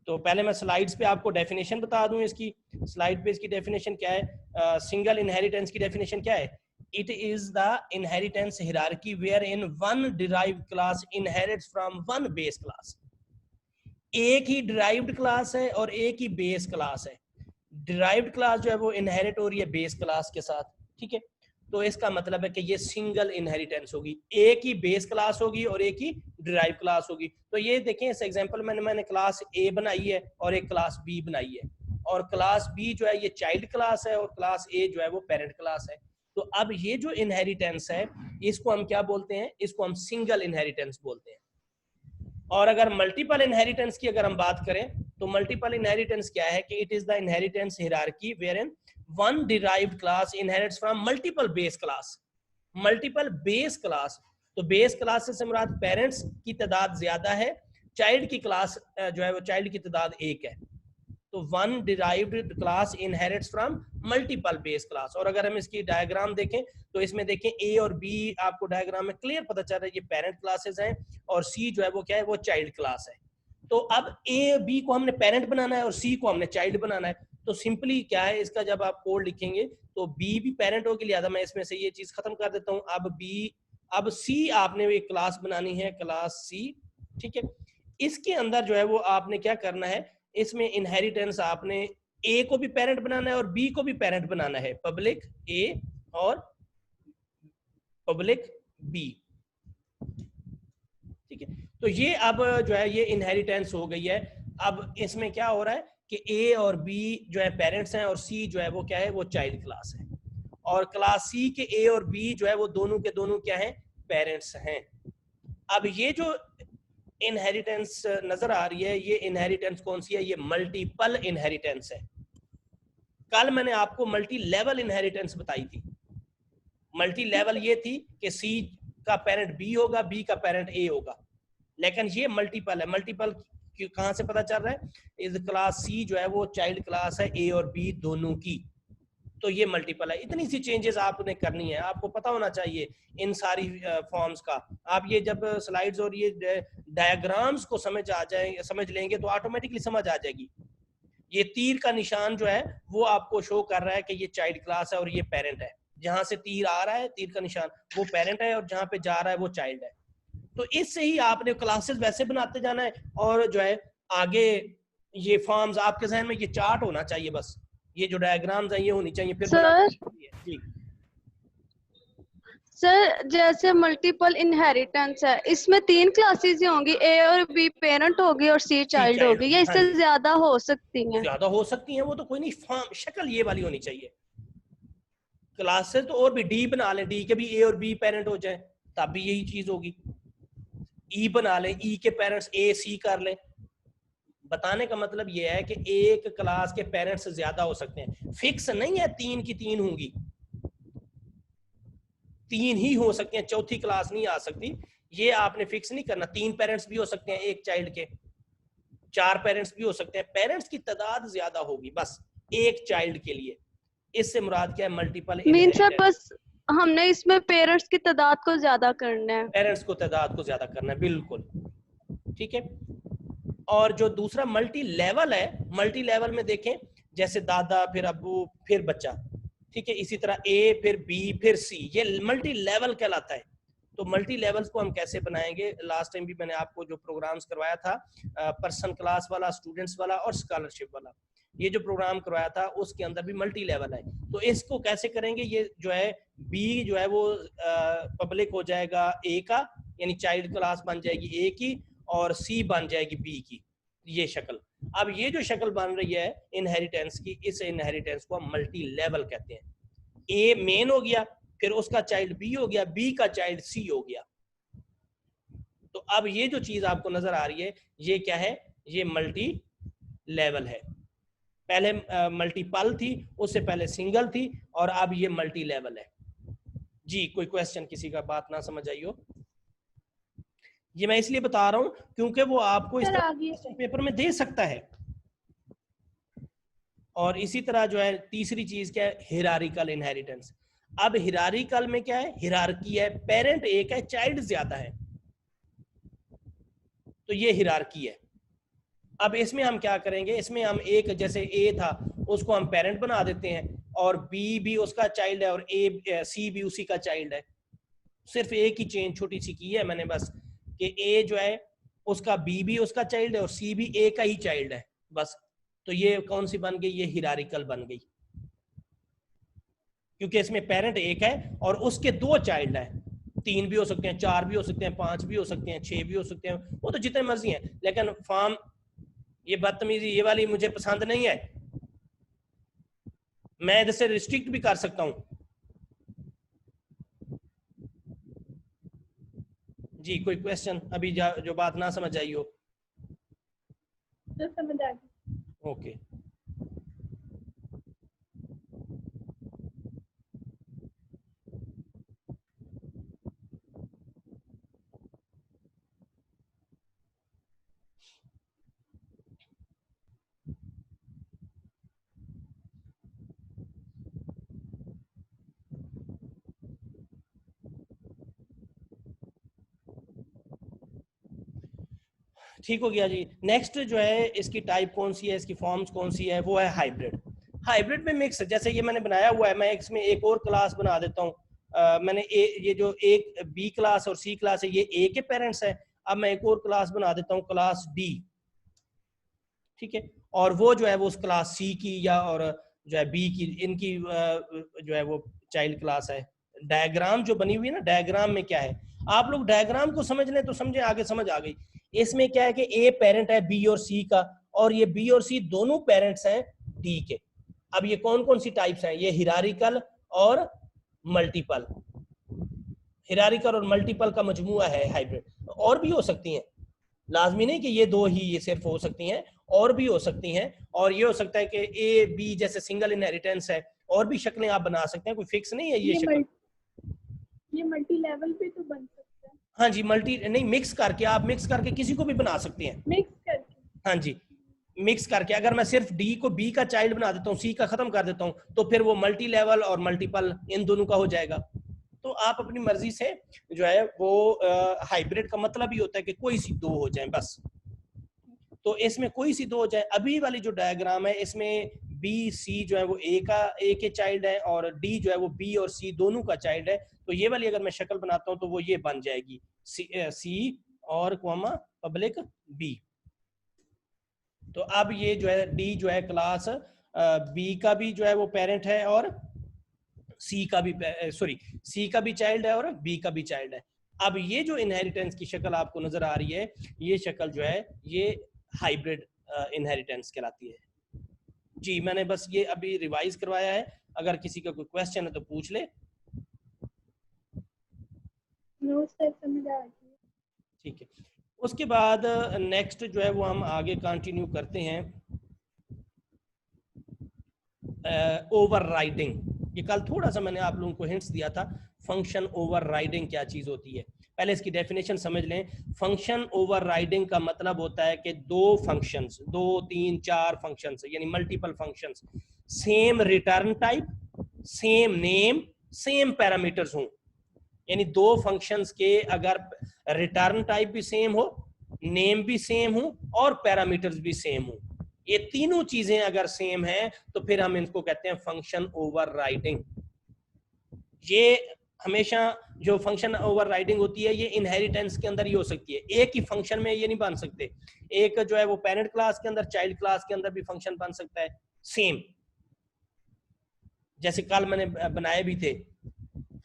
तो पहले मैं स्लाइड्स पे आपको डेफिनेशन बता दूं इसकी। स्लाइड पे इसकी डेफिनेशन क्या है? सिंगल इनहेरिटेंस की डेफिनेशन क्या है? It is the inheritance hierarchy where in one derived class inherits from one base class. एक ही डिराइव्ड क्लास है और एक ही बेस क्लास है। डिराइव्ड क्लास जो है वो इनहेरिट हो रही है बेस क्लास के साथ, ठीक है। तो इसका मतलब है कि ये सिंगल इनहेरिटेंस होगी, एक ही बेस क्लास होगी और एक ही डिराइव क्लास होगी। तो ये देखें इस एग्जांपल में मैंने क्लास ए बनाई है और एक क्लास बी बनाई है, और क्लास बी जो है ये चाइल्ड क्लास है और क्लास ए जो है वो पेरेंट क्लास है। तो अब ये जो इनहेरिटेंस है इसको हम क्या बोलते हैं? इसको हम सिंगल इनहेरिटेंस बोलते हैं। और अगर मल्टीपल इनहेरिटेंस की अगर हम बात करें तो मल्टीपल इनहेरिटेंस क्या है कि it is the inheritance hierarchy wherein one derived class inherits from multiple base class. Multiple base class, तो बेस क्लास से मुराद पेरेंट्स की तादाद ज्यादा है, चाइल्ड की क्लास जो है वो चाइल्ड की तादाद एक है। तो one derived class inherits from multiple base class. और अगर हम इसकी डायग्राम देखें तो इसमें देखें ए और बी आपको डायग्राम में क्लियर पता चल रहा है ये पेरेंट क्लासेस हैं और सी जो है वो क्या है? वो चाइल्ड क्लास है। तो अब ए बी को हमने पेरेंट बनाना है और सी को हमने चाइल्ड बनाना है। तो सिंपली क्या है इसका, जब आप कोड लिखेंगे तो बी भी पेरेंट होगी, लिहाजा मैं इसमें से ये चीज खत्म कर देता हूँ। अब सी आपने एक क्लास बनानी है, क्लास सी, ठीक है। इसके अंदर जो है वो आपने क्या करना है, इसमें इनहेरिटेंस आपने ए को भी पेरेंट बनाना है और बी को भी पेरेंट बनाना है, पब्लिक ए और पब्लिक बी, ठीक है। तो ये अब जो है ये इनहेरिटेंस हो गई है। अब इसमें क्या हो रहा है कि ए और बी जो है पेरेंट्स हैं और सी जो है वो क्या है? वो चाइल्ड क्लास है। और क्लास सी के ए और बी जो है वो दोनों के दोनों क्या है? पेरेंट्स हैं। अब ये जो इनहेरिटेंस नजर आ रही है ये इनहेरिटेंस कौन सी है? ये मल्टीपल इनहेरिटेंस है। कल मैंने आपको मल्टी लेवल इनहेरिटेंस बताई थी। मल्टी लेवल ये थी कि सी का पेरेंट बी होगा, बी का पेरेंट ए होगा, लेकिन ये मल्टीपल है। मल्टीपल कहां से पता चल रहा है? इस क्लास सी जो है वो चाइल्ड क्लास है ए और बी दोनों की, तो ये मल्टीपल है। इतनी सी चेंजेस आपने करनी है, आपको पता होना चाहिए इन सारी फॉर्म्स का। आप ये जब स्लाइड्स और ये डायग्राम्स को समझ लेंगे तो ऑटोमेटिकली समझ आ जाएगी। ये तीर का निशान जो है वो आपको शो कर रहा है कि ये चाइल्ड क्लास है और ये पेरेंट है। जहां से तीर आ रहा है, तीर का निशान, वो पेरेंट है और जहां पे जा रहा है वो चाइल्ड है। तो इससे ही आपने क्लासेस वैसे बनाते जाना है और जो है आगे ये फॉर्म्स आपके जहन में ये चार्ट होना चाहिए, बस ये जो डायग्राम्स हैं ये होनी चाहिए, फिर सर जी। सर जैसे मल्टीपल इनहेरिटेंस है, इसमें 3 क्लासेस ही होंगी, ए और बी पेरेंट होगी और सी चाइल्ड होगी, या इससे ज्यादा हो सकती हैं? ज्यादा हो सकती हैं, वो तो कोई नहीं, फॉर्म शक्ल ये वाली होनी चाहिए। क्लासेस तो और भी डी बना लें, डी के भी ए और बी पेरेंट हो जाए तब भी यही चीज होगी। ई बना लें, ई के पेरेंट्स ए सी कर लें। बताने का मतलब ये है कि एक क्लास के पेरेंट्स ज्यादा हो सकते हैं, फिक्स नहीं है 3 की 3 होंगी, 3 ही हो सकती हैं, चौथी क्लास नहीं आ सकती। ये आपने फिक्स नहीं करना। 3 पेरेंट्स भी हो सकते हैं एक चाइल्ड के, 4 पेरेंट्स भी हो सकते हैं, पेरेंट्स की तादाद ज्यादा होगी बस एक चाइल्ड के लिए। इससे मुराद क्या है? Multiple inheritance. बस हमने इसमें पेरेंट्स की तादाद को ज्यादा करना है, पेरेंट्स को तादाद को ज्यादा करना है, बिल्कुल ठीक है। और जो दूसरा मल्टी लेवल है, मल्टी लेवल में देखें जैसे दादा फिर अबू फिर बच्चा, ठीक है, इसी तरह ए फिर बी फिर सी, ये मल्टी लेवल कहलाता है। तो मल्टी लेवल्स को हम कैसे बनाएंगे? लास्ट टाइम भी मैंने आपको जो प्रोग्राम्स करवाया था, पर्सन क्लास वाला, स्टूडेंट्स वाला और स्कॉलरशिप वाला, ये जो प्रोग्राम करवाया था उसके अंदर भी मल्टी लेवल है। तो इसको कैसे करेंगे? ये जो है बी जो है वो पब्लिक हो जाएगा ए का, यानी चाइल्ड क्लास बन जाएगी ए की, और सी बन जाएगी बी की, ये शक्ल। अब ये जो शक्ल बन रही है इनहेरिटेंस की, इस इनहेरिटेंस को हम मल्टी लेवल कहते हैं। ए मेन हो गया, फिर उसका चाइल्ड बी हो गया, बी का चाइल्ड सी हो गया। तो अब ये जो चीज आपको नजर आ रही है ये क्या है? ये मल्टी लेवल है। पहले मल्टीपल थी, उससे पहले सिंगल थी, और अब ये मल्टी लेवल है। जी कोई क्वेश्चन, किसी का बात ना समझ आई हो? ये मैं इसलिए बता रहा हूं क्योंकि वो आपको इस तरह क्वेश्चन पेपर में दे सकता है। और इसी तरह जो है तीसरी चीज क्या है? Hierarchical inheritance. अब हिरारिकल में क्या है? हिरार्की है, पेरेंट एक है, चाइल्ड ज्यादा है, तो ये हिरार्की है। अब इसमें हम क्या करेंगे, इसमें हम एक जैसे ए था उसको हम पेरेंट बना देते हैं और बी भी उसका चाइल्ड है और ए सी भी उसी का चाइल्ड है। सिर्फ एक ही चेंज छोटी सी की है मैंने बस, कि ए जो है उसका बी भी उसका चाइल्ड है और सी भी ए का ही चाइल्ड है बस। तो ये कौन सी बन गई, ये हिरारिकल बन गई, क्योंकि इसमें पेरेंट एक है और उसके दो चाइल्ड है। 3 भी हो सकते हैं, 4 भी हो सकते हैं, 5 भी हो सकते हैं, 6 भी हो सकते हैं, वो तो जितने मर्जी हैं। लेकिन फॉर्म ये बदतमीजी ये वाली मुझे पसंद नहीं है, मैं इधर से रिस्ट्रिक्ट भी कर सकता हूं। जी कोई क्वेश्चन अभी जो बात ना समझ आई हो? तो समझ आ गई। ओके ठीक हो गया जी। नेक्स्ट जो है इसकी टाइप कौन सी है, इसकी फॉर्म्स कौन सी है, वो है हाइब्रिड। हाइब्रिड में मिक्स, जैसे ये मैंने बनाया हुआ है, मैं इसमें एक और क्लास बना देता हूँ। मैंने ये जो एक बी क्लास और सी क्लास है ये ए के पेरेंट्स है। अब मैं एक और क्लास बना देता हूँ क्लास डी, ठीक है, और वो जो है वो उस क्लास सी की या और जो है बी की, इनकी जो है वो चाइल्ड क्लास है। डायग्राम जो बनी हुई है ना, डायग्राम में क्या है, आप लोग डायग्राम को समझ लें तो समझे, आगे समझ आ गई। इसमें क्या है कि ए पेरेंट है बी और सी का, और ये बी और सी दोनों पेरेंट्स हैं डी के। अब ये कौन कौन सी टाइप्स हैं, ये हिरारिकल और मल्टीपल। हिरारिकल और मल्टीपल का मजमुआ है हाइब्रिड। और भी हो सकती हैं, लाजमी नहीं कि ये दो ही ये सिर्फ हो सकती हैं, और भी हो सकती हैं। और ये हो सकता है कि ए बी जैसे सिंगल इनहेरिटेंस है, और भी शक्लें आप बना सकते हैं, कोई फिक्स नहीं है ये शक्ल। ये मल्टी लेवल पे तो बन सकता है। हाँ जी, मल्टी नहीं, मिक्स करके, आप मिक्स करके किसी को भी बना सकते हैं। मिक्स करके, हाँ जी, मिक्स करके अगर मैं सिर्फ डी को बी का चाइल्ड बना देता हूँ, सी का खत्म कर देता हूँ, तो फिर वो मल्टी लेवल और मल्टीपल इन दोनों का हो जाएगा। तो आप अपनी मर्जी से जो है वो हाइब्रिड का मतलब ही होता है कि कोई सी दो हो जाए बस। तो इसमें कोई सी दो हो जाए। अभी वाली जो डायग्राम है इसमें बी सी जो है वो ए के चाइल्ड है और डी जो है वो बी और सी दोनों का चाइल्ड है। तो ये वाली अगर मैं शक्ल बनाता हूँ तो वो ये बन जाएगी सी और कॉमा पब्लिक बी। तो अब ये जो है डी जो है क्लास बी का भी जो है वो पेरेंट है और सी का भी सी का भी चाइल्ड है और बी का भी चाइल्ड है। अब ये जो इनहेरिटेंस की शक्ल आपको नजर आ रही है, ये शक्ल जो है ये हाइब्रिड इनहेरिटेंस कहलाती है। जी मैंने बस ये अभी रिवाइज करवाया है, अगर किसी का कोई क्वेश्चन है तो पूछ ले। नो सर समझ आ गई। ठीक है, उसके बाद नेक्स्ट जो है वो हम आगे कंटिन्यू करते हैं। ओवरराइडिंग, ये कल थोड़ा सा मैंने आप लोगों को हिंट्स दिया था, फंक्शन ओवरराइडिंग क्या चीज होती है। पहले इसकी डेफिनेशन समझ लें। फंक्शन ओवरराइडिंग का मतलब होता है कि दो फंक्शंस, 2 3 4 फंक्शंस यानी multiple functions, same return type, same name, same parameters हों। यानी दो फंक्शंस के अगर रिटर्न टाइप भी सेम हो, नेम भी सेम हो और पैरामीटर्स भी सेम हो, ये तीनों चीजें अगर सेम हैं तो फिर हम इनको कहते हैं फंक्शन ओवरराइडिंग। ये हमेशा जो फंक्शन ओवरराइडिंग होती है ये इनहेरिटेंस के अंदर ही हो सकती है, एक ही फंक्शन में ये नहीं बन सकते। एक जो है वो पेरेंट क्लास के अंदर, चाइल्ड क्लास के अंदर भी फंक्शन बन सकता है सेम, जैसे कल मैंने बनाए भी थे,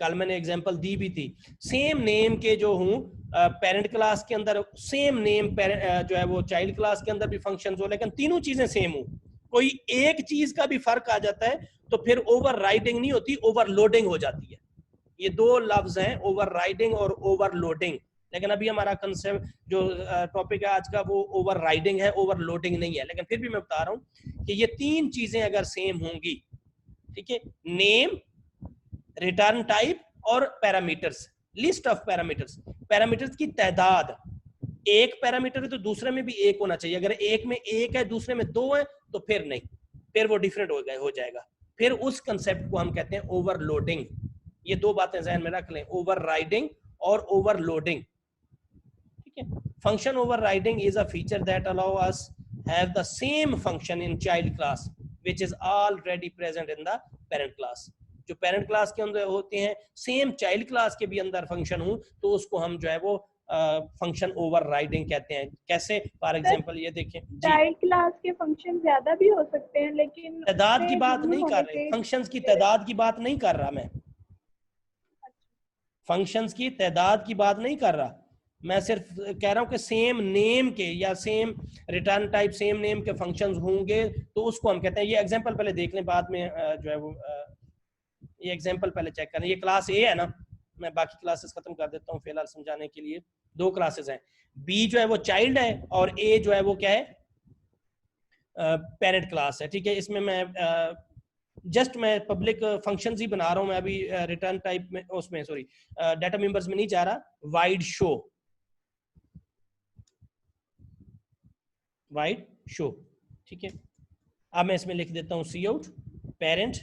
कल मैंने एग्जांपल दी भी थी। सेम नेम के जो हूँ पेरेंट क्लास के अंदर, सेम नेम जो है वो चाइल्ड क्लास के अंदर भी फंक्शंस हो, लेकिन तीनों चीजें सेम हो, कोई एक चीज का भी फर्क आ जाता है तो फिर ओवरराइडिंग नहीं होती, ओवरलोडिंग हो जाती है। ये दो लफ्ज हैं, ओवरराइडिंग और ओवरलोडिंग। लेकिन अभी हमारा कंसेप्ट जो टॉपिक है आज का वो ओवरराइडिंग है, ओवरलोडिंग नहीं है। लेकिन फिर भी मैं बता रहा हूँ कि ये तीन चीजें अगर सेम होंगी, ठीक है, नेम, रिटर्न टाइप और parameters, list of parameters, parameters की तादाद, एक पैरामीटर है तो दूसरे में भी एक होना चाहिए, अगर एक में एक है दूसरे में दो है तो फिर नहीं, फिर वो डिफरेंट हो जाएगा। फिर उस कंसेप्ट को हम कहते हैं ओवरलोडिंग। ये दो बातें ज़हन में रख लें, ओवरराइडिंग और ओवरलोडिंग, ठीक है। Function overriding is a feature that allow us have the same function in child class which is already present in the parent class। जो पेरेंट क्लास के अंदर होते हैं सेम चाइल्ड क्लास के भी अंदर फंक्शन हो तो उसको हम जो है वो फंक्शन ओवरराइडिंग कहते हैं। कैसे? फॉर एग्जांपल ये देखें, चाइल्ड क्लास के फंक्शन ज्यादा भी हो सकते हैं, लेकिन तादाद की बात नहीं कर रहे, फंक्शंस की तादाद की बात नहीं कर रहा मैं, फंक्शंस की तादाद की बात नहीं कर रहा मैं, सिर्फ कह रहा हूं कि सेम नेम के या same return type same name के फंक्शंस होंगे तो उसको हम कहते हैं। ये एग्जांपल पहले देख लें, बाद में जो है वो ये एग्जांपल पहले चेक करें। ये क्लास ए है ना, मैं बाकी क्लासेस खत्म कर देता हूँ फिलहाल समझाने के लिए। दो क्लासेस हैं, बी जो है वो चाइल्ड है और ए जो है वो क्या है, पेरेंट क्लास है। ठीक है, इसमें मैं जस्ट मैं पब्लिक फंक्शंस ही बना रहा हूँ मैं अभी, रिटर्न टाइप में उसमें सॉरी डाटा मेंबर्स में नहीं जा रहा। वाइड शो, ठीक है। अब मैं इसमें लिख देता हूँ सी आउट पेरेंट,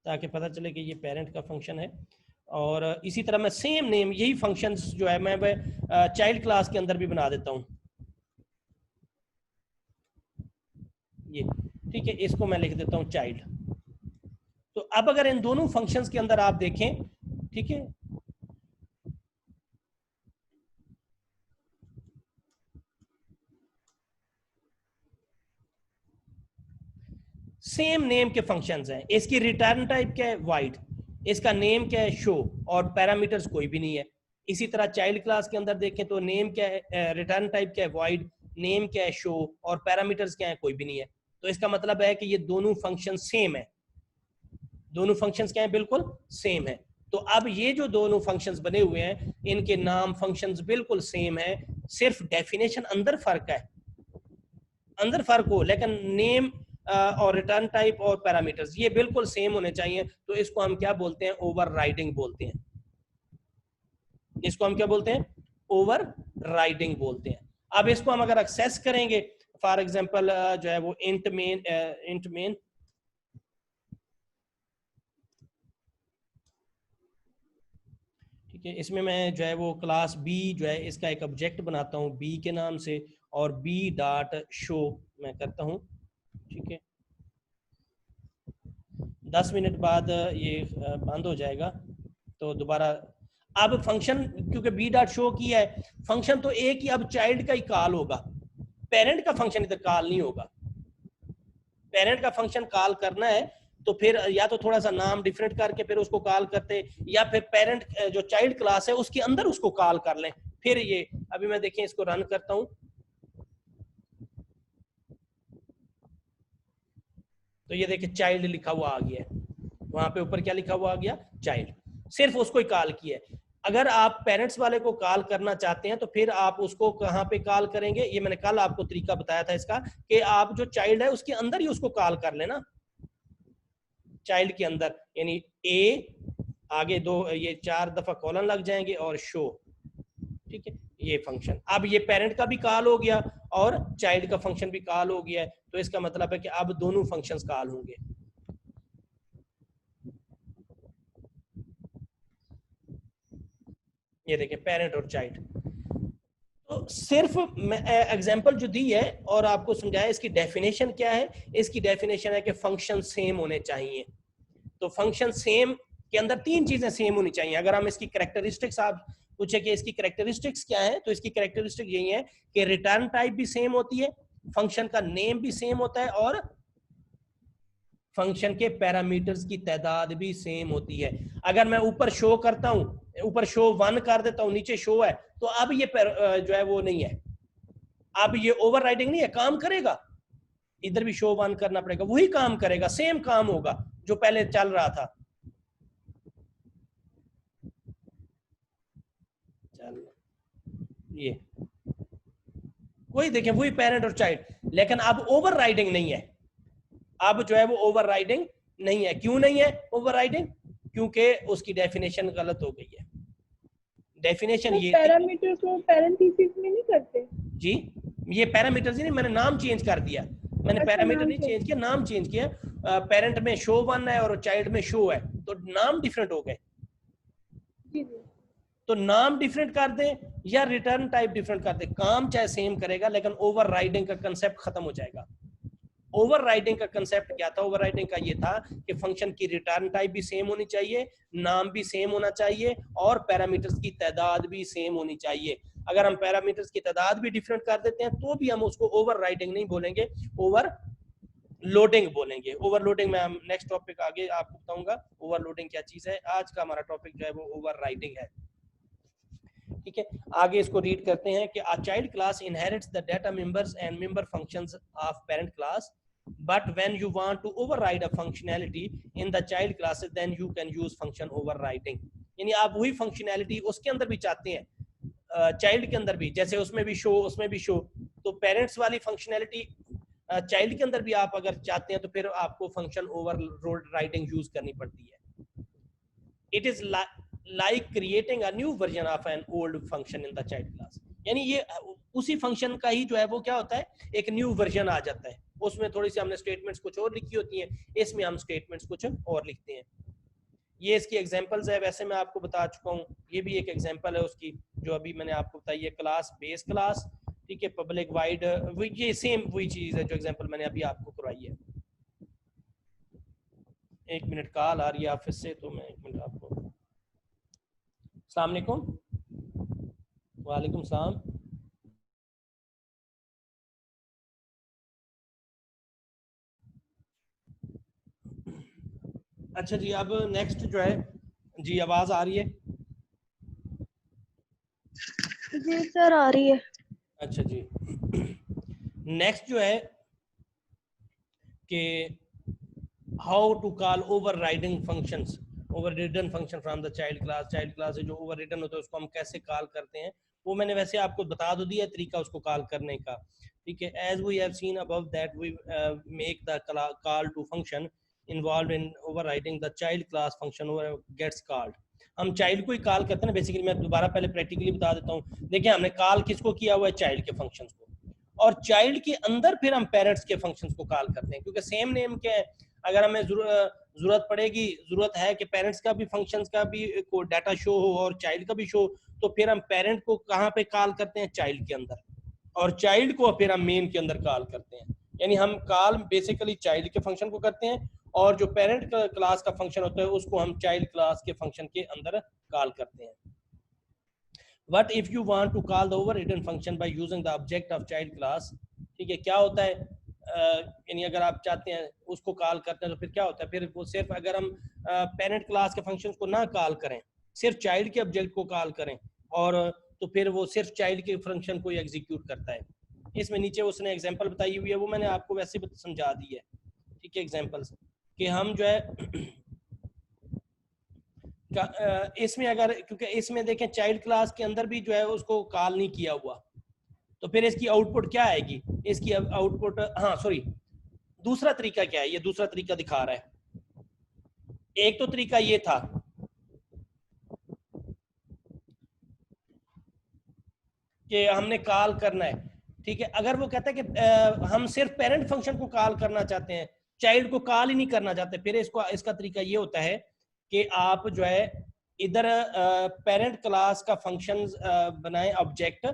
ताकि पता चले कि ये पेरेंट का फंक्शन है। और इसी तरह मैं सेम नेम यही फंक्शंस जो है मैं चाइल्ड क्लास के अंदर भी बना देता हूँ ये, ठीक है। इसको मैं लिख देता हूँ चाइल्ड। तो अब अगर इन दोनों फंक्शंस के अंदर आप देखें, ठीक है, सेम नेम के फंक्शंस हैं। इसकी रिटर्न टाइप क्या है, वाइड, इसका नेम क्या है, शो, और पैरामीटर्स कोई भी नहीं है। इसी तरह चाइल्ड क्लास के अंदर देखें तो नेम क्या है, रिटर्न टाइप क्या है, वाइड, नेम क्या है, शो, और पैरामीटर्स क्या है, कोई भी नहीं है। तो इसका मतलब है कि ये दोनों फंक्शन सेम है, दोनों फंक्शंस क्या है, बिल्कुल सेम है। तो अब ये जो दोनों फंक्शंस बने हुए हैं इनके नाम फंक्शंस बिल्कुल सेम है, सिर्फ डेफिनेशन अंदर फर्क है, अंदर फर्क हो, लेकिन नेम और रिटर्न टाइप और पैरामीटर्स ये बिल्कुल सेम होने चाहिए। तो इसको हम क्या बोलते हैं, ओवरराइडिंग बोलते हैं। इसको हम क्या बोलते हैं, ओवरराइडिंग बोलते हैं। अब इसको हम अगर एक्सेस करेंगे, फॉर एग्जांपल जो है वो इंट मेन ठीक है, इसमें मैं जो है वो क्लास बी जो है इसका एक ऑब्जेक्ट बनाता हूँ बी के नाम से, और बी डॉट शो मैं करता हूँ, ठीक है। 10 मिनट बाद ये बंद हो जाएगा तो दोबारा। अब फंक्शन क्योंकि बी डॉट शो किया है, फंक्शन तो एक ही अब चाइल्ड का ही कॉल होगा, पेरेंट का फंक्शन इधर कॉल नहीं होगा। पेरेंट का फंक्शन कॉल करना है तो फिर या तो थोड़ा सा नाम डिफरेंट करके फिर उसको कॉल करते, या फिर पेरेंट जो चाइल्ड क्लास है उसके अंदर उसको कॉल कर लें। फिर ये अभी मैं देखें इसको रन करता हूं तो ये देखिए चाइल्ड लिखा हुआ आ गया है, वहां पे ऊपर क्या लिखा हुआ आ गया, चाइल्ड। सिर्फ उसको ही कॉल किया है। अगर आप पेरेंट्स वाले को कॉल करना चाहते हैं तो फिर आप उसको कहाँ पे कॉल करेंगे, ये मैंने कल आपको तरीका बताया था इसका, कि आप जो चाइल्ड है उसके अंदर ही उसको कॉल कर लेना, चाइल्ड के अंदर, यानी ए आगे दो ये 4 दफा कॉलन लग जाएंगे और शो, ठीक है, ये फंक्शन। अब ये पेरेंट का भी कॉल हो गया और चाइल्ड का फंक्शन भी कॉल हो गया है, तो इसका मतलब है कि अब दोनों फंक्शंस कॉल होंगे। ये देखिए पेरेंट और चाइल्ड। तो सिर्फ एग्जांपल जो दी है और आपको समझाया, इसकी डेफिनेशन क्या है, इसकी डेफिनेशन है कि फंक्शन सेम होने चाहिए। तो फंक्शन सेम के अंदर 3 चीजें सेम होनी चाहिए। अगर हम इसकी कैरेक्टरिस्टिक्स आप पूछे कि इसकी कैरेक्टरिस्टिक्स क्या है, तो इसकी कैरेक्टरिस्टिक यही है कि रिटर्न टाइप भी सेम होती है, फंक्शन का नेम भी सेम होता है, और फंक्शन के पैरामीटर्स की तादाद भी सेम होती है। अगर मैं ऊपर शो करता हूं, ऊपर शो 1 कर देता हूं, नीचे शो है, तो अब ये जो है वो नहीं है, अब ये ओवरराइडिंग नहीं है, काम करेगा। इधर भी शो 1 करना पड़ेगा, वही काम करेगा, सेम काम होगा जो पहले चल रहा था। चल ये वही देखें, वही पेरेंट और चाइल्ड, लेकिन अब ओवरराइडिंग नहीं है। अब जो है वो ओवरराइडिंग नहीं है। क्यों नहीं है ओवरराइडिंग? क्योंकि उसकी डेफिनेशन गलत हो गई है। डेफिनेशन ये पैरामीटर को पैरेंथेसिस में नहीं करते जी, ये पैरामीटर्स ही नहीं, मैंने नाम चेंज कर दिया, मैंने पैरामीटर नहीं चेंज किया, नाम चेंज किया। पेरेंट में शो 1 है और चाइल्ड में शो है, तो नाम डिफरेंट हो गए। तो नाम डिफरेंट कर दें या रिटर्न टाइप डिफरेंट कर दें, काम चाहे सेम करेगा लेकिन ओवरराइडिंग का कंसेप्ट खत्म हो जाएगा। ओवरराइडिंग का कंसेप्ट क्या था? ओवरराइडिंग का ये था कि फंक्शन की रिटर्न टाइप भी सेम होनी चाहिए, नाम भी सेम होना चाहिए और पैरामीटर्स की तादाद भी सेम होनी चाहिए। अगर हम पैरामीटर्स की तादाद भी डिफरेंट कर देते हैं तो भी हम उसको ओवरराइडिंग नहीं बोलेंगे, ओवर लोडिंग बोलेंगे। ओवरलोडिंग में हम नेक्स्ट टॉपिक आगे आपको बताऊंगा ओवरलोडिंग क्या चीज है। आज का हमारा टॉपिक जो है वो ओवरराइडिंग है। ठीक है, आगे इसको रीड करते हैं कि a child class inherits the data members and member functions of parent class, but when you want to override a functionality in the child classes then you can use function overriding। यानी आप वही functionality उसके अंदर भी चाहते हैं, child के अंदर भी, जैसे उसमें भी शो उसमें भी शो, तो पेरेंट्स वाली फंक्शनैलिटी चाइल्ड के अंदर भी आप अगर चाहते हैं तो फिर आपको फंक्शन ओवरराइडिंग यूज करनी पड़ती है। It is like creating a new version of an old function in the child class। यानी ये उसी फंक्शन का ही जो है वो क्या होता है, एक न्यू वर्जन आ जाता है। उसमें थोड़ी सी हमने स्टेटमेंट्स कुछ और लिखी होती हैं, इसमें हम स्टेटमेंट्स कुछ और लिखते हैं। ये इसकी एग्जांपल्स है, वैसे मैं आपको बता चुका हूँ, ये भी एक एग्जांपल है उसकी जो अभी मैंने आपको बताई है, क्लास बेस क्लास, ठीक है, पब्लिक वाइड, ये सेम वही चीज है जो एग्जांपल मैंने अभी आपको करवाई है। एक मिनट, कॉल आ रही है ऑफिस से, तो मैं एक मिनट आपको। अस्सलाम वालेकुम। वालेकुम सलाम। अच्छा जी, अब नेक्स्ट जो है जी, आवाज आ रही है? जी सर आ रही है। अच्छा जी, नेक्स्ट जो है कि how to call overriding functions, overridden function from the child class. Child class से जो ओवररिडन होता है उसको हम कैसे कॉल करते हैं, वो मैंने वैसे आपको बता दो दिया तरीका उसको कॉल करने का। ठीक है, as we have seen above that we make the call to function involve in overriding the child class function gets called. हम चाइल्ड को ही कॉल करते हैं ना बेसिकली। मैं दोबारा पहले प्रैक्टिकली बता देता हूँ। देखिए, हमने कॉल किसको किया हुआ है? चाइल्ड के फंक्शंस को, और चाइल्ड के अंदर फिर हम पेरेंट्स के फंक्शंस को कॉल करते हैं, क्योंकि सेम नेम क्या है। अगर हमें जरूरत पड़ेगी, जरूरत है कि पेरेंट्स का भी फंक्शंस का भी को डाटा शो हो और चाइल्ड का भी शो, तो फिर हम पेरेंट को कहाँ पे कॉल करते हैं? चाइल्ड के अंदर, और चाइल्ड को फिर हम मेन के अंदर कॉल करते हैं। यानी हम कॉल बेसिकली चाइल्ड के फंक्शन को करते हैं, और जो पेरेंट क्लास का फंक्शन होता है उसको हम चाइल्ड क्लास के फंक्शन के अंदर कॉल करते हैं। What if you want to call the overridden function by using the object of child class? ठीक है, क्या होता है, यानी अगर आप चाहते हैं उसको कॉल करते हैं तो फिर क्या होता है? फिर वो सिर्फ अगर हम पेरेंट क्लास के फंक्शंस को ना कॉल करें, सिर्फ चाइल्ड के ऑब्जेक्ट को कॉल करें, और तो फिर वो सिर्फ चाइल्ड के फंक्शन को एग्जीक्यूट करता है। इसमें नीचे उसने एग्जांपल बताई हुई है, वो मैंने आपको वैसे समझा दी है। ठीक है, एग्जांपल्स कि हम जो है इसमें अगर, क्योंकि इसमें देखें चाइल्ड क्लास के अंदर भी जो है उसको कॉल नहीं किया हुआ, तो फिर इसकी आउटपुट क्या आएगी? इसकी आउटपुट, हाँ सॉरी, दूसरा तरीका क्या है? ये दूसरा तरीका दिखा रहा है। एक तो तरीका ये था कि हमने कॉल करना है, ठीक है। अगर वो कहता है कि हम सिर्फ पेरेंट फंक्शन को कॉल करना चाहते हैं, चाइल्ड को कॉल ही नहीं करना चाहते, फिर इसका तरीका ये होता है कि आप जो है इधर पेरेंट क्लास का फंक्शन बनाएं ऑब्जेक्ट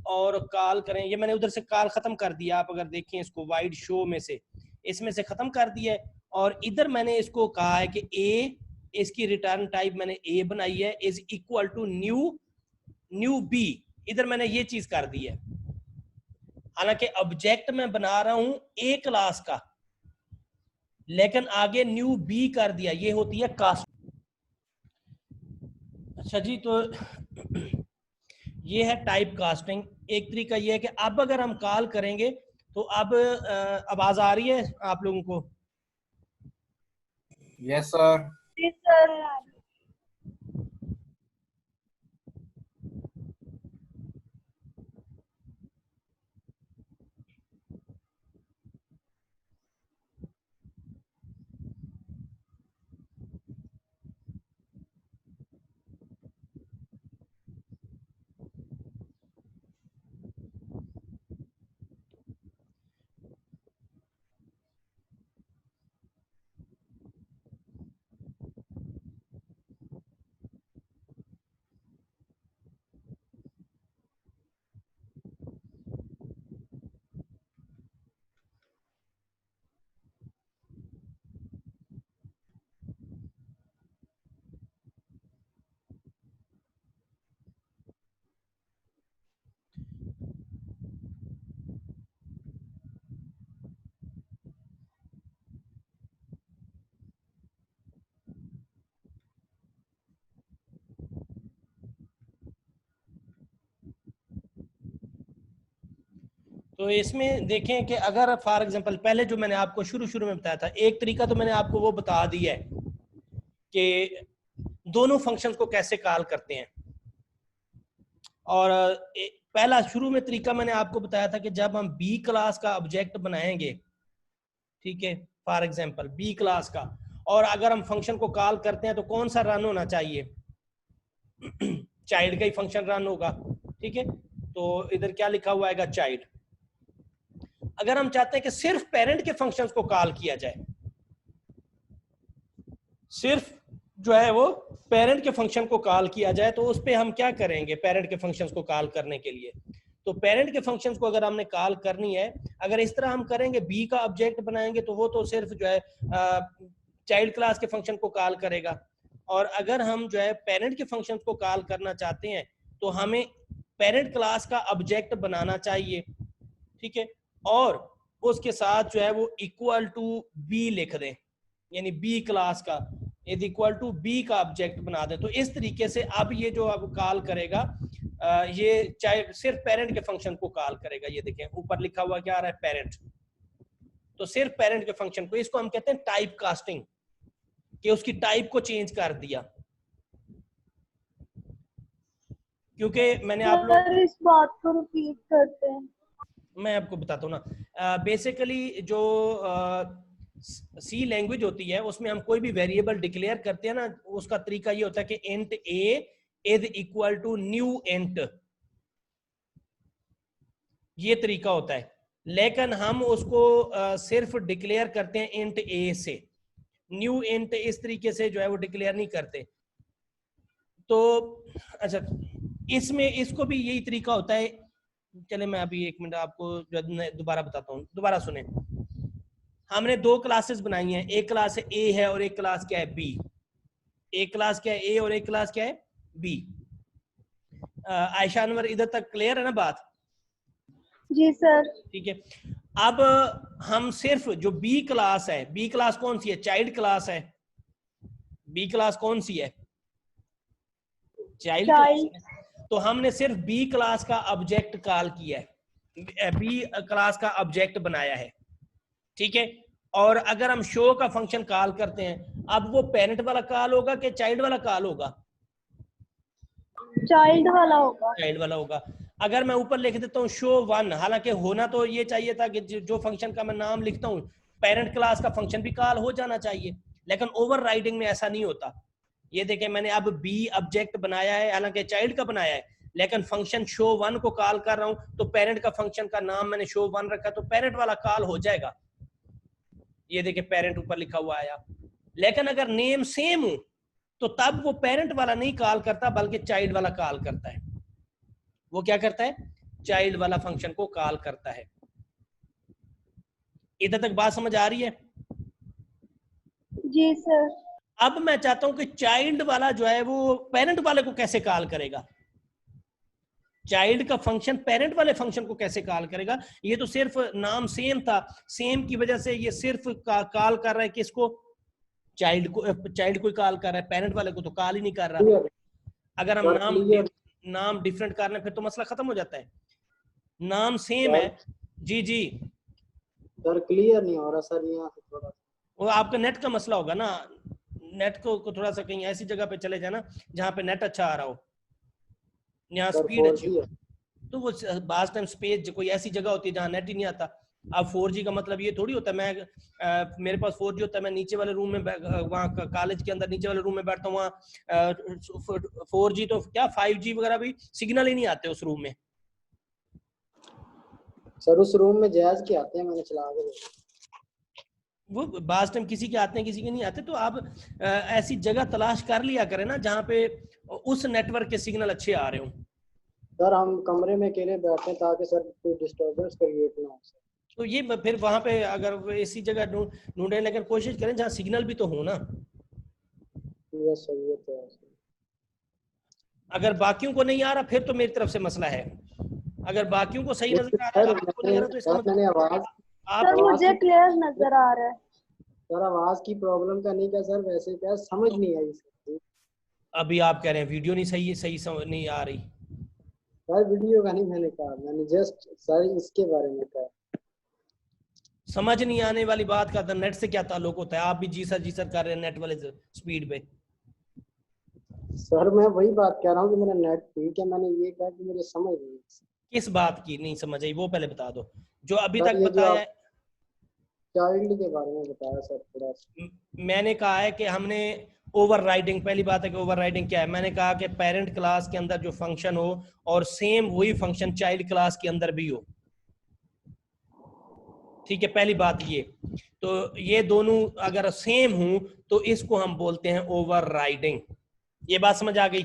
और कॉल करें। ये मैंने उधर से कॉल खत्म कर दिया, आप अगर देखें इसको वाइड शो में से, इसमें से खत्म कर दिया है, और इधर मैंने इसको कहा है कि ए, इसकी रिटर्न टाइप मैंने ए बनाई है, is equal to new B. इधर मैंने ये चीज कर दी है, हालांकि ऑब्जेक्ट मैं बना रहा हूं ए क्लास का, लेकिन आगे न्यू बी कर दिया। ये होती है कास्ट। अच्छा जी, तो ये है टाइप कास्टिंग। एक तरीका ये है कि अब अगर हम कॉल करेंगे तो अब आवाज आ रही है आप लोगों को? Yes sir. जी सर। तो इसमें देखें कि अगर फॉर एग्जांपल पहले जो मैंने आपको शुरू में बताया था, एक तरीका तो मैंने आपको वो बता दिया है कि दोनों फंक्शंस को कैसे कॉल करते हैं। और पहला शुरू में तरीका मैंने आपको बताया था कि जब हम बी क्लास का ऑब्जेक्ट बनाएंगे, ठीक है, फॉर एग्जांपल बी क्लास का, और अगर हम फंक्शन को कॉल करते हैं तो कौन सा रन होना चाहिए, चाइल्ड का ही फंक्शन रन होगा, ठीक है। तो इधर क्या लिखा हुआ है, चाइल्ड। अगर हम चाहते हैं कि सिर्फ पेरेंट के फंक्शंस को कॉल किया जाए, सिर्फ जो है वो पेरेंट के फंक्शन को कॉल किया जाए, तो उस पे हम क्या करेंगे पेरेंट के फंक्शंस को कॉल करने के लिए। तो पेरेंट के फंक्शंस को अगर हमने कॉल करनी है, अगर इस तरह हम करेंगे, बी का ऑब्जेक्ट बनाएंगे, तो वो तो सिर्फ जो है चाइल्ड क्लास के फंक्शन को कॉल करेगा। और अगर हम जो है पेरेंट के फंक्शंस को कॉल करना चाहते हैं तो हमें पेरेंट क्लास का ऑब्जेक्ट बनाना चाहिए, ठीक है, और उसके साथ जो है वो इक्वल टू बी लिख दें, यानी बी क्लास का इज इक्वल टू बी का ऑब्जेक्ट बना दें। तो इस तरीके से अब ये जो अब कॉल करेगा, ये चाहे सिर्फ पेरेंट के फंक्शन को कॉल करेगा। ये देखें ऊपर लिखा हुआ क्या आ रहा है, पेरेंट। तो सिर्फ पेरेंट के फंक्शन को, इसको हम कहते हैं टाइप कास्टिंग, कि उसकी टाइप को चेंज कर दिया। क्योंकि मैंने आप लोग इस बात को रिपीट करते हैं, मैं आपको बताता हूँ ना, बेसिकली जो सी लैंग्वेज होती है उसमें हम कोई भी वेरिएबल डिक्लेयर करते हैं ना, उसका तरीका ये होता है कि int a is equal to new int, ये तरीका होता है। लेकिन हम उसको सिर्फ डिक्लेयर करते हैं इंट ए से, न्यू इंट इस तरीके से जो है वो डिक्लेयर नहीं करते। तो अच्छा, इसमें इसको भी यही तरीका होता है। चले मैं अभी एक मिनट आपको दोबारा बताता हूँ, दोबारा सुने। हमने दो क्लासेस बनाई हैं, एक क्लास ए है और एक क्लास क्या है, बी। एक क्लास क्या है, ए, और एक क्लास क्या है, बी। आयशा अनवर, इधर तक क्लियर है ना बात? जी सर। ठीक है। अब हम सिर्फ जो बी क्लास है, बी क्लास कौन सी है, चाइल्ड क्लास है। बी क्लास कौन सी है, चाइल्ड क्लास है। तो हमने सिर्फ बी क्लास का ऑब्जेक्ट कॉल किया है, बी क्लास का ऑब्जेक्ट बनाया है, ठीक है। और अगर हम शो का फंक्शन कॉल करते हैं, अब वो पेरेंट वाला कॉल होगा कि चाइल्ड वाला कॉल होगा? चाइल्ड वाला होगा। चाइल्ड वाला होगा। अगर मैं ऊपर लिख देता हूँ शो वन, हालांकि होना तो ये चाहिए था कि जो फंक्शन का मैं नाम लिखता हूँ पेरेंट क्लास का फंक्शन भी कॉल हो जाना चाहिए, लेकिन ओवरराइडिंग में ऐसा नहीं होता। ये देखें मैंने अब बी ऑब्जेक्ट बनाया है, हालांकि चाइल्ड का बनाया है, लेकिन फंक्शन शो वन को कॉल कर रहा हूं, तो पेरेंट का फंक्शन का नाम मैंने शो वन रखा, तो पेरेंट वाला कॉल हो जाएगा। ये देखें पेरेंट ऊपर लिखा हुआ आया। लेकिन अगर नेम सेम हो तो तब वो पेरेंट वाला नहीं कॉल करता, बल्कि चाइल्ड वाला कॉल करता है। वो क्या करता है, चाइल्ड वाला फंक्शन को कॉल करता है। इधर तक बात समझ आ रही है? जी सर। अब मैं चाहता हूं कि चाइल्ड वाला जो है वो पेरेंट वाले को कैसे कॉल करेगा, चाइल्ड का फंक्शन पेरेंट वाले फंक्शन को कैसे कॉल करेगा। ये तो सिर्फ नाम सेम था, सेम की वजह से ये सिर्फ कॉल कर रहा है किसको, चाइल्ड को। चाइल्ड को कॉल कर रहा है, पेरेंट वाले को तो कॉल ही नहीं कर रहा। अगर हम नाम डिफरेंट कर रहे हैं फिर तो मसला खत्म हो जाता है। नाम सेम है। जी जी सर क्लियर नहीं हो रहा सर, यहाँ से थोड़ा, वो आपका नेट का मसला होगा ना, नेट को थोड़ा सा कहीं ऐसी जगह पे चले जाना जहाँ पे नेट अच्छा आ रहा हो, यहाँ स्पीड अच्छी हो। तो वो बास टाइम स्पेस कोई ऐसी जगह होती है जहाँ नेट ही नहीं आता। अब 4G का मतलब ये थोड़ी होता है मैं मेरे पास 4G होता है, मैं नीचे वाले रूम में वहाँ कॉलेज के अंदर नीचे वाले रूम में बैठता हूँ, वहाँ 4G तो क्या 5G वगैरह भी सिग्नल ही नहीं आते उस रूम में। सर उस रूम में जहाज के आते हैं, मैंने चला के वो बास टाइम किसी के आते हैं किसी के नहीं आते। तो आप ऐसी जगह तलाश कर लिया करें ना जहाँ पे उस नेटवर्क के सिग्नल अच्छे आ रहे हो। सर हम कमरे में अकेले बैठे हैं ताकि सर कोई डिस्टर्बेंस क्रिएट ना हो सर। तो ये फिर वहां पे अगर ऐसी जगह ढूंढे, लेकिन कोशिश करें जहाँ सिग्नल भी तो हो ना। यस सर, ये तो है। अगर बाकियों को नहीं आ रहा फिर तो मेरी तरफ से मसला है, अगर बाकियों को सही नजर आ रहा है आपको नहीं आ रहा तो इसका मैंने आवाज सर मुझे क्लियर नजर आ रहा है। सर आवाज की प्रॉब्लम का नहीं क्या सर, वैसे क्या समझ नहीं आई सर। अभी आप कह रहे हैं वीडियो नहीं सही नहीं आ रही। सर वीडियो का नहीं मैंने कहा, मैंने जस्ट सर इसके बारे में कहा। समझ नहीं आने वाली बात का नेट से क्या ताल्लुक होता है? आप भी जी सर कर रहे हैं नेट वाले स्पीड पे। सर मैं वही बात कह रहा हूँ कि मेरा नेट ठीक है, मैंने ये कहा कि मुझे समझ नहीं। किस बात की नहीं समझ आई वो पहले बता दो, जो अभी सर तक ये जो बताया आप है। चाइल्ड के बारे में बताया सर थोड़ा सा। मैंने कहा है कि हमने ओवरराइडिंग, पहली बात है कि ओवरराइडिंग क्या है। मैंने कहा कि पेरेंट क्लास के अंदर जो फंक्शन हो और सेम वही फंक्शन चाइल्ड क्लास के अंदर भी हो। ठीक है, पहली बात ये। तो ये दोनों अगर सेम हो तो इसको हम बोलते हैं ओवरराइडिंग। ये बात समझ आ गई?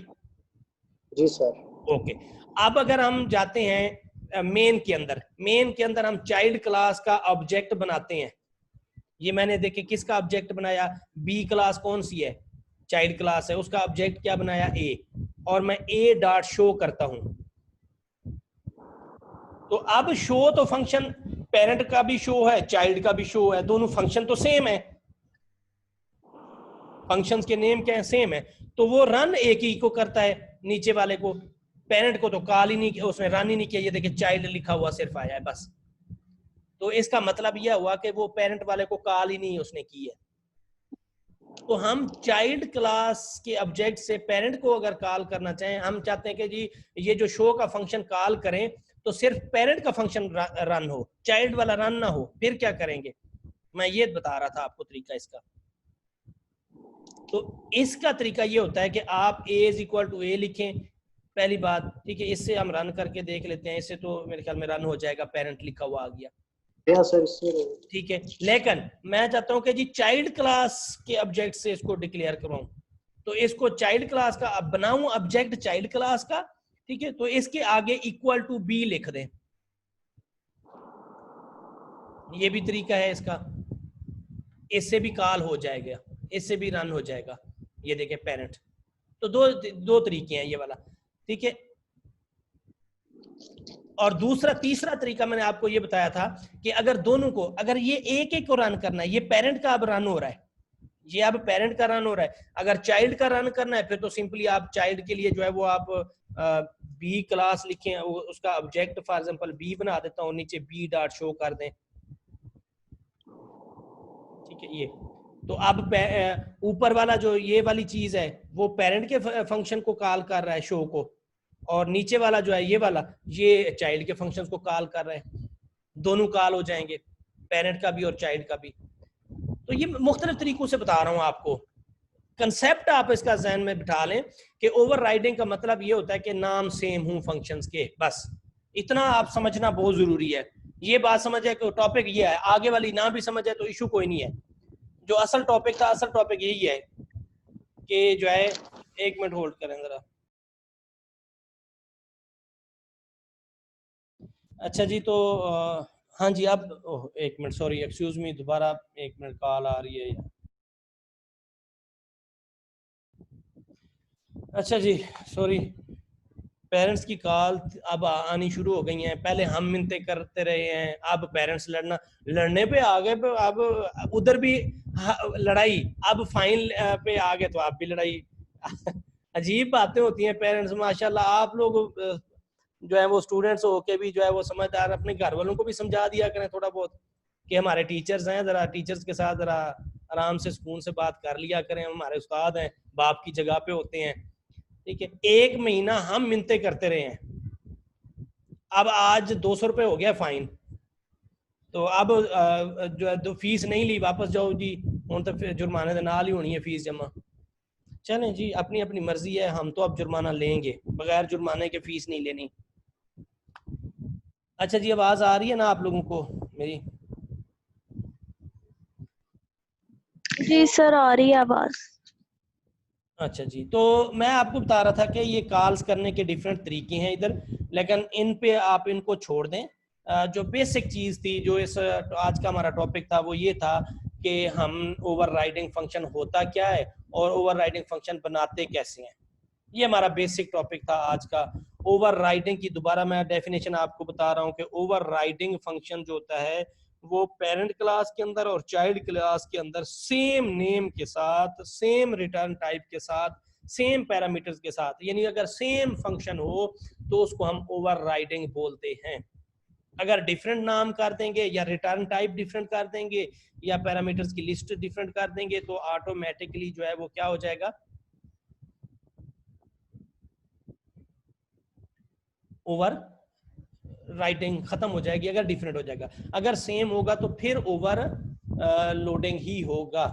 जी सर। ओके। अब अगर हम जाते हैं मेन के अंदर, मेन के अंदर हम चाइल्ड क्लास का ऑब्जेक्ट बनाते हैं। ये मैंने देखे किसका ऑब्जेक्ट बनाया, बी क्लास कौन सी है, चाइल्ड क्लास है, उसका ऑब्जेक्ट क्या बनाया, ए, और मैं ए डॉट शो करता हूं। तो अब शो तो फंक्शन पेरेंट का भी शो है, चाइल्ड का भी शो है, दोनों फंक्शन तो सेम है, फंक्शंस के नेम क्या है, सेम है। तो वो रन एक ही को करता है, नीचे वाले को, पेरेंट को तो कॉल ही नहीं, उसने रन ही नहीं किया। ये देखिए चाइल्ड लिखा हुआ सिर्फ आया है बस। तो इसका मतलब यह हुआ कि वो पेरेंट वाले को कॉल ही नहीं उसने की है। तो हम चाइल्ड क्लास के ऑब्जेक्ट से पेरेंट को अगर कॉल करना चाहें, हम चाहते हैं कि जी ये जो शो का फंक्शन कॉल करें तो सिर्फ पेरेंट का फंक्शन रन हो, चाइल्ड वाला रन ना हो, फिर क्या करेंगे? मैं ये बता रहा था आपको तरीका इसका। तो इसका तरीका ये होता है कि आप a इज इक्वल टू ए लिखें, पहली बात। ठीक है, इससे हम रन करके देख लेते हैं। इससे तो मेरे ख्याल में रन हो जाएगा, पेरेंट लिखा हुआ आ गया। सर इससे ठीक है, लेकिन मैं चाहता हूं कि जी चाइल्ड क्लास के ऑब्जेक्ट से इसको डिक्लेयर करवाऊं। तो इसको चाइल्ड क्लास का अब बनाऊं, ऑब्जेक्ट चाइल्ड क्लास का। ठीक है, तो इसके आगे इक्वल टू बी लिख दें, ये भी तरीका है इसका। इससे भी कॉल हो जाएगा, इससे भी रन हो जाएगा। ये देखें पेरेंट। तो दो तरीके हैं ये वाला। ठीक है, और दूसरा तीसरा तरीका मैंने आपको ये बताया था कि अगर दोनों को, अगर ये एक एक को रन करना है, ये पेरेंट का अब रन हो रहा है, ये अब पेरेंट का रन हो रहा है। अगर चाइल्ड का रन करना है फिर तो सिंपली आप चाइल्ड के लिए जो है वो आप बी क्लास लिखें, उसका ऑब्जेक्ट फॉर एग्जांपल बी बना देता हूँ, नीचे बी डॉट शो कर दें। ठीक है, ये तो अब ऊपर वाला जो ये वाली चीज है वो पेरेंट के फंक्शन को कॉल कर रहा है, शो को, और नीचे वाला जो है ये वाला, ये चाइल्ड के फंक्शंस को कॉल कर रहे हैं। दोनों कॉल हो जाएंगे, पेरेंट का भी और चाइल्ड का भी। तो ये मुख्तलिफ तरीकों से बता रहा हूं आपको। कंसेप्ट आप इसका ज़हन में बिठा लें कि ओवरराइडिंग का मतलब ये होता है कि नाम सेम हों फंक्शंस के, बस इतना आप समझना बहुत जरूरी है। ये बात समझ है कि टॉपिक ये है, आगे वाली ना भी समझ है तो इशू कोई नहीं है। जो असल टॉपिक था, असल टॉपिक यही है कि जो है, एक मिनट होल्ड करें जरा। अच्छा जी, तो हाँ जी, अब एक मिनट, सॉरी एक्सक्यूज मी, दोबारा एक मिनट कॉल आ रही है यार। अच्छा जी, सॉरी, पेरेंट्स की कॉल अब आनी शुरू हो गई हैं। पहले हम मिन्नते करते रहे हैं, अब पेरेंट्स लड़ने पे आ गए। अब उधर भी लड़ाई, अब फाइन पे आ गए तो आप भी लड़ाई। अजीब बातें होती हैं पेरेंट्स। माशाल्लाह आप लोग जो है वो स्टूडेंट्स होके भी जो है वो समझदार, अपने घर वालों को भी समझा दिया करें थोड़ा बहुत कि हमारे टीचर्स हैं, जरा टीचर्स के साथ जरा आराम से सुकून से बात कर लिया करें। हमारे उस्ताद हैं, बाप की जगह पे होते हैं। ठीक है, 1 महीना हम मिन्नतें करते रहे हैं, अब आज 200 रुपये हो गया फाइन। तो अब जो है तो फीस नहीं ली, वापस जाओ जी, उन तो फिर जुर्माने के नाल ही होनी है फीस जमा। चलें जी, अपनी अपनी मर्जी है, हम तो अब जुर्माना लेंगे, बगैर जुर्माने के फीस नहीं लेनी। अच्छा जी, आवाज आ रही है ना आप लोगों को मेरी? जी सर आ रही है आवाज। अच्छा जी, तो मैं आपको बता रहा था कि ये कॉल्स करने के डिफरेंट तरीके हैं इधर, लेकिन इन पे आप इनको छोड़ दें। जो बेसिक चीज़ थी, जो इस आज का हमारा टॉपिक था, वो ये था कि हम ओवरराइडिंग फंक्शन होता क्या है और ओवरराइडिंग फंक्शन बनाते कैसे हैं। ये हमारा बेसिक टॉपिक था आज का। ओवरराइडिंग की दोबारा मैं डेफिनेशन आपको बता रहा हूँ कि ओवरराइडिंग फंक्शन जो होता है वो पेरेंट क्लास के अंदर और चाइल्ड क्लास के अंदर सेम नेम के साथ, सेम रिटर्न टाइप के साथ, सेम पैरामीटर्स के साथ, यानी अगर सेम फंक्शन हो तो उसको हम ओवरराइडिंग बोलते हैं। अगर डिफरेंट नाम कर देंगे या रिटर्न टाइप डिफरेंट कर देंगे या पैरामीटर्स की लिस्ट डिफरेंट कर देंगे तो ऑटोमेटिकली जो है वो क्या हो जाएगा, ओवर राइटिंग खत्म हो जाएगी अगर डिफरेंट हो जाएगा। अगर सेम होगा तो फिर ओवर लोडिंग ही होगा,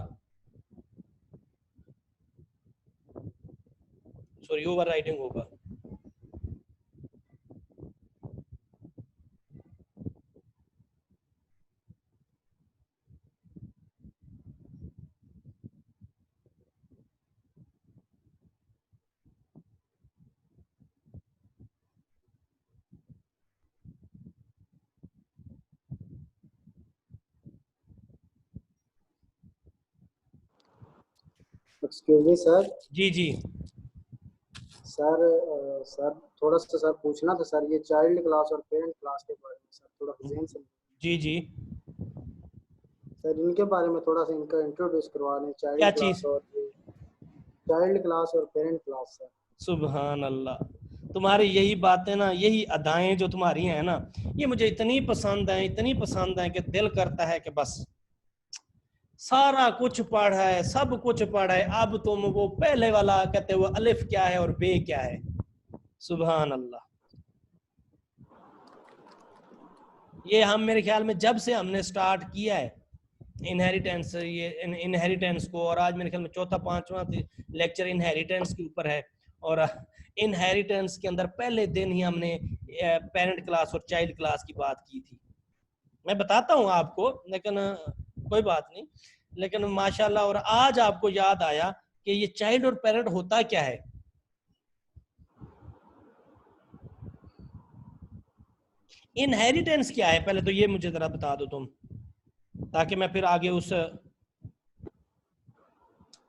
सॉरी ओवर राइटिंग होगा। Excuse me sir. जी जी सर थोड़ा सा सर पूछना था सर, ये चाइल्ड क्लास और पेरेंट क्लास के बारे में सर थोड़ा ध्यान से। जी जी सर इनके बारे में थोड़ा सा इनका इंट्रोड्यूस करवा दें, क्या चाइल्ड चीज? क्लास और चाइल्ड क्लास और पेरेंट क्लास सर। सुभान अल्लाह, तुम्हारी यही बातें ना, यही अदाएं जो तुम्हारी हैं ना, ये मुझे इतनी पसंद है, इतनी पसंद है कि दिल करता है कि बस सारा कुछ पढ़ा है, सब कुछ पढ़ा है, अब तुम वो पहले वाला कहते हो अलिफ क्या है और बे क्या है। सुभान अल्लाह, ये हम मेरे ख्याल में जब से हमने स्टार्ट किया है इनहेरिटेंस, ये इनहेरिटेंस को, और आज मेरे ख्याल में चौथा पांचवा लेक्चर इनहेरिटेंस के ऊपर है। और इनहेरिटेंस के अंदर पहले दिन ही हमने पेरेंट क्लास और चाइल्ड क्लास की बात की थी। मैं बताता हूँ आपको, लेकिन कोई बात नहीं, लेकिन माशाल्लाह, और आज आपको याद आया कि ये चाइल्ड और पेरेंट होता क्या है। इनहेरिटेंस क्या है पहले तो ये मुझे जरा बता दो तुम, ताकि मैं फिर आगे उस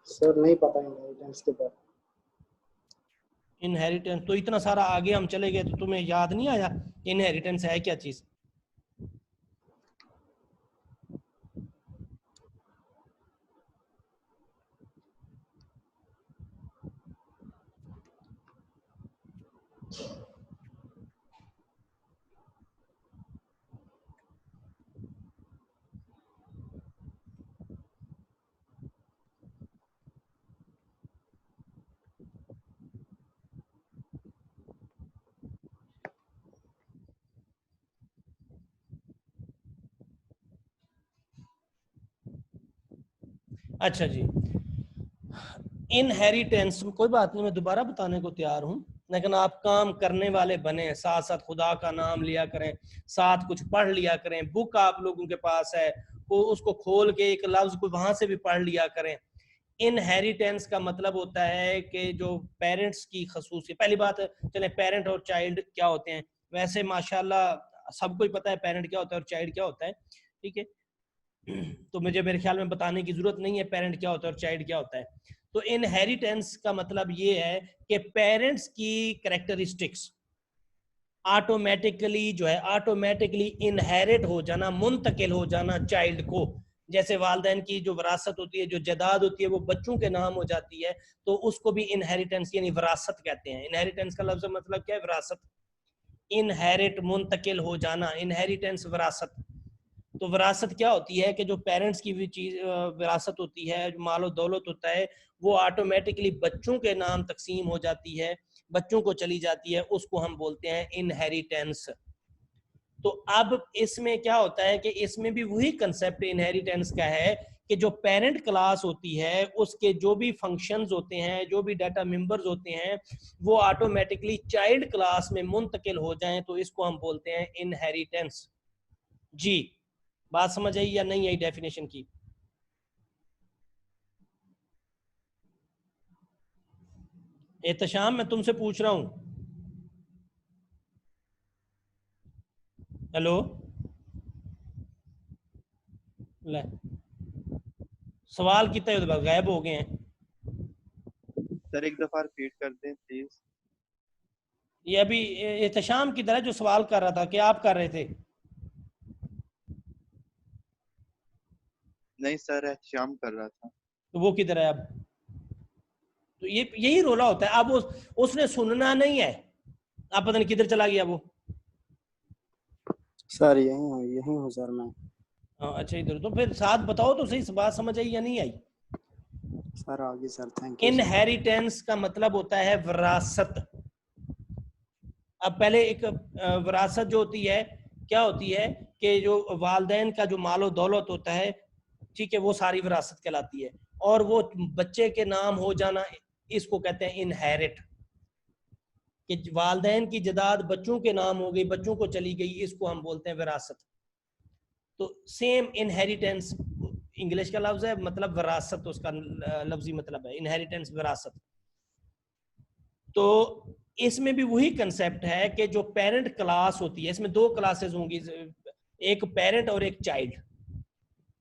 सर नहीं पता इनहेरिटेंस के बारे में। इनहेरिटेंस तो इतना सारा आगे हम चले गए तो तुम्हें याद नहीं आया इनहेरिटेंस है क्या चीज? अच्छा जी, इनहेरिटेंस कोई बात नहीं, मैं दोबारा बताने को तैयार हूँ, लेकिन आप काम करने वाले बने, साथ साथ खुदा का नाम लिया करें, साथ कुछ पढ़ लिया करें। बुक आप लोगों के पास है, वो उसको खोल के एक लफ्ज को वहां से भी पढ़ लिया करें। इनहेरिटेंस का मतलब होता है कि जो पेरेंट्स की खसूसी, पहली बात चले पेरेंट और चाइल्ड क्या होते हैं, वैसे माशाल्लाह सबको ही पता है पेरेंट क्या होता है और चाइल्ड क्या होता है, ठीक है, तो मुझे मेरे ख्याल में बताने की जरूरत नहीं है पेरेंट क्या होता है और चाइल्ड क्या होता है। तो इनहेरिटेंस का मतलब ये है कि पेरेंट्स की कैरेक्टरिस्टिक्स ऑटोमेटिकली जो है, ऑटोमेटिकली इनहेरिट हो जाना, मुंतकिल हो जाना चाइल्ड को। जैसे वालिदैन की जो विरासत होती है, जो जायदाद होती है, वो बच्चों के नाम हो जाती है, तो उसको भी इनहेरिटेंस यानी विरासत कहते हैं। इनहेरिटेंस का लफ्ज मतलब क्या है? विरासत, इनहेरिट मुंतकिल हो जाना, इनहेरिटेंस विरासत। तो विरासत क्या होती है कि जो पेरेंट्स की भी चीज विरासत होती है, जो मालो दौलत होता है, वो ऑटोमेटिकली बच्चों के नाम तकसीम हो जाती है, बच्चों को चली जाती है, उसको हम बोलते हैं इनहेरिटेंस। तो अब इसमें क्या होता है कि इसमें भी वही कंसेप्ट इनहेरिटेंस का है कि जो पेरेंट क्लास होती है उसके जो भी फंक्शंस होते हैं, जो भी डाटा मेंबर्स होते हैं, वो ऑटोमेटिकली चाइल्ड क्लास में मुंतकिल हो जाएं, तो इसको हम बोलते हैं इनहेरिटेंस। जी, बात समझ आई या नहीं आई डेफिनेशन की? एहतशाम, मैं तुमसे पूछ रहा हूं, हेलो, ले सवाल कितने गायब हो गए हैं? सर एक दफा रिपीट कर दें प्लीज। ये अभी एहतशाम की तरह जो सवाल कर रहा था, क्या आप कर रहे थे? नहीं सर, एहतशाम कर रहा था। तो वो किधर है अब? तो ये यही रोला होता है। अब उसने सुनना नहीं है, आप पता नहीं किधर चला गया वो। सर यही हूँ सर मैं। अच्छा इधर, तो फिर साथ बताओ तो सही, बात समझ आई या नहीं आई? सर आगे सर, थैंक यू। इनहेरिटेंस का मतलब होता है विरासत। अब पहले एक विरासत जो होती है क्या होती है कि जो वालिदैन का जो मालो दौलत होता है, ठीक है, वो सारी विरासत कहलाती है। और वो बच्चे के नाम हो जाना, इसको कहते हैं इनहेरिट, कि वालिदैन की जायदाद बच्चों के नाम हो गई, बच्चों को चली गई, इसको हम बोलते हैं विरासत। तो सेम इनहेरिटेंस इंग्लिश का लफ्ज है, मतलब विरासत उसका लफ्जी मतलब है, इनहेरिटेंस विरासत। तो इसमें भी वही कंसेप्ट है कि जो पेरेंट क्लास होती है, इसमें दो क्लासेस होंगी, एक पेरेंट और एक चाइल्ड।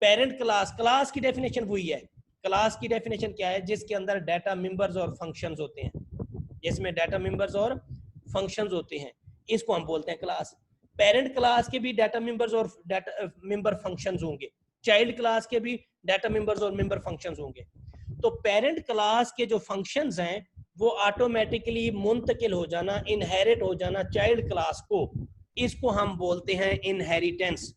पेरेंट क्लास की डेफिनेशन वही है। क्लास की डेफिनेशन क्या है? जिसके अंदर डाटा मेंबर्स और फंक्शंस होते हैं, जिसमें डाटा मेंबर्स और फंक्शंस होते हैं, इसको हम बोलते हैं क्लास। पेरेंट क्लास के भी डाटा मेंबर्स और डाटा मेंबर फंक्शंस होंगे, चाइल्ड क्लास के भी डाटा मेंबर्स और मेंबर फंक्शंस होंगे। तो पेरेंट क्लास के जो फंक्शंस हैं वो ऑटोमेटिकली मुंतकिल हो जाना, इनहेरिट हो जाना चाइल्ड क्लास को, इसको हम बोलते हैं इनहेरिटेंस।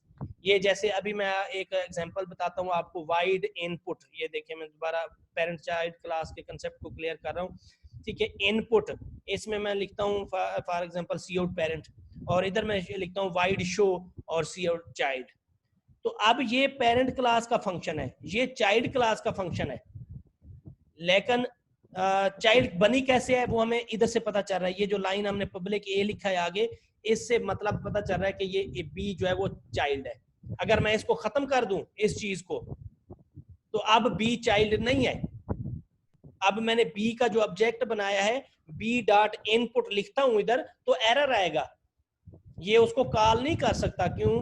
ये जैसे अभी मैं एक एग्जांपल बताता हूँ आपको, वाइड इनपुट। ये देखिए मैं दोबारा पेरेंट चाइल्ड क्लास के कंसेप्ट को क्लियर कर रहा हूँ, ठीक है। इनपुट, इसमें मैं लिखता हूँ for example cout parent, और इधर मैं लिखता हूँ वाइड शो और सी आउट चाइल्ड। तो अब ये पेरेंट क्लास का फंक्शन है, ये चाइल्ड क्लास का फंक्शन है। लेकिन चाइल्ड बनी कैसे है वो हमें इधर से पता चल रहा है। ये जो लाइन हमने पब्लिक ए लिखा है आगे, इससे मतलब पता चल रहा है कि ये बी जो है वो चाइल्ड है। अगर मैं इसको खत्म कर दूं इस चीज को, तो अब बी चाइल्ड नहीं है। अब मैंने बी का जो ऑब्जेक्ट बनाया है, बी डॉट इनपुट लिखता हूं इधर, तो एरर आएगा, ये उसको कॉल नहीं कर सकता। क्यों?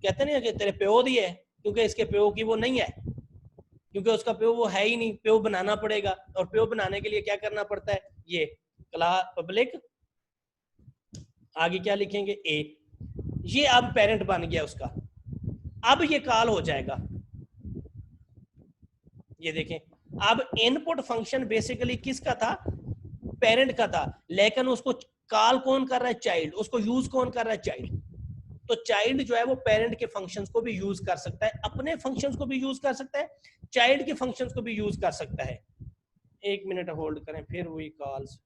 कहते नहीं कि तेरे प्यो दी है, क्योंकि इसके प्यो की वो नहीं है, क्योंकि उसका प्यो वो है ही नहीं। प्यो बनाना पड़ेगा, और प्यो बनाने के लिए क्या करना पड़ता है? ये क्लास पब्लिक, आगे क्या लिखेंगे? ए। ये अब पेरेंट बन गया उसका, अब ये कॉल हो जाएगा। ये देखें, अब इनपुट फंक्शन बेसिकली किसका था? पेरेंट का था, लेकिन उसको कॉल कौन कर रहा है? चाइल्ड। उसको यूज कौन कर रहा है? चाइल्ड। तो चाइल्ड जो है वो पेरेंट के फंक्शंस को भी यूज कर सकता है, अपने फंक्शंस को भी यूज कर सकता है, चाइल्ड के फंक्शंस को भी यूज कर सकता है। एक मिनट होल्ड करें, फिर वही कॉल्स